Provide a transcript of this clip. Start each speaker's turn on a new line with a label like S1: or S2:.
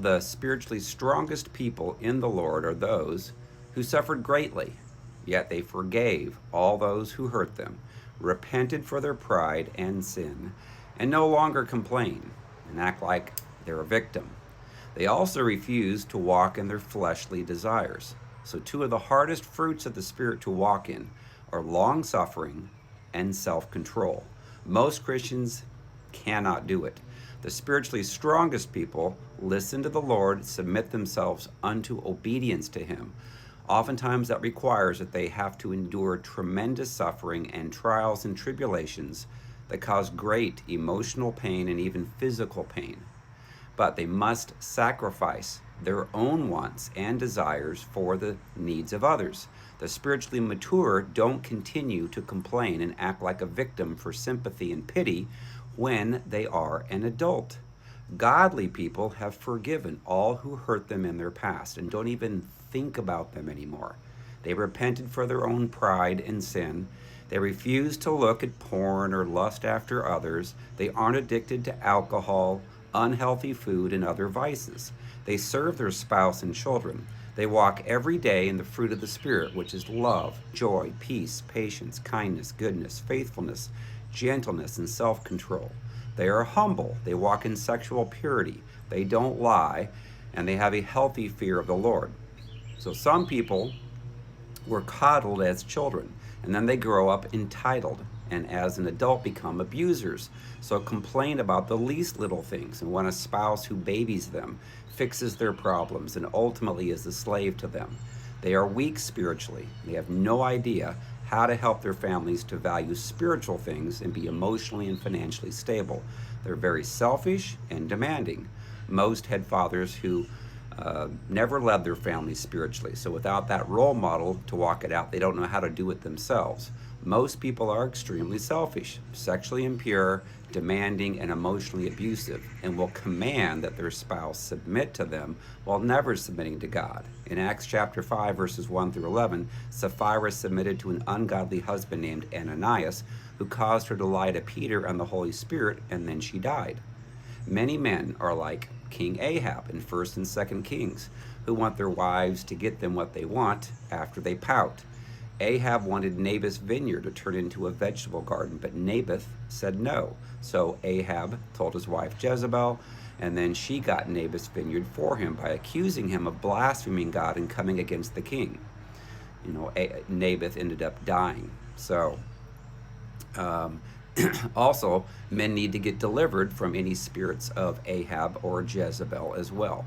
S1: The spiritually strongest people in the Lord are those who suffered greatly, yet they forgave all those who hurt them, repented for their pride and sin, and no longer complain and act like they're a victim. They also refuse to walk in their fleshly desires. So, two of the hardest fruits of the Spirit to walk in are long suffering and self control. Most Christians cannot do it. The spiritually strongest people listen to the Lord, submit themselves unto obedience to Him. Oftentimes, that requires that they have to endure tremendous suffering and trials and tribulations that cause great emotional pain and even physical pain. But they must sacrifice their own wants and desires for the needs of others. The spiritually mature don't continue to complain and act like a victim for sympathy and pity when they are an adult. Godly people have forgiven all who hurt them in their past and don't even think about them anymore. They repented for their own pride and sin. They refuse to look at porn or lust after others. They aren't addicted to alcohol, unhealthy food, and other vices. They serve their spouse and children. They walk every day in the fruit of the Spirit, which is love, joy, peace, patience, kindness, goodness, faithfulness, gentleness, and self control. They are humble. They walk in sexual purity. They don't lie, and they have a healthy fear of the Lord. So some people were coddled as children, and then they grow up entitled, and as an adult become abusers. So complain about the least little things and want a spouse who babies them, fixes their problems, and ultimately is a slave to them. They are weak spiritually. They have no idea how to help their families to value spiritual things and be emotionally and financially stable. They're very selfish and demanding. Most had fathers who never led their families spiritually. So without that role model to walk it out, they don't know how to do it themselves. Most people are extremely selfish, sexually impure, demanding, and emotionally abusive, and will command that their spouse submit to them while never submitting to God. In Acts chapter 5, verses 1 through 11, Sapphira submitted to an ungodly husband named Ananias, who caused her to lie to Peter and the Holy Spirit, and then she died. Many men are like King Ahab in 1st and 2nd Kings, who want their wives to get them what they want after they pout. Ahab wanted Naboth's vineyard to turn into a vegetable garden, but Naboth said no. So Ahab told his wife Jezebel, and then she got Naboth's vineyard for him by accusing him of blaspheming God and coming against the king. Naboth ended up dying. So, also, men need to get delivered from any spirits of Ahab or Jezebel as well.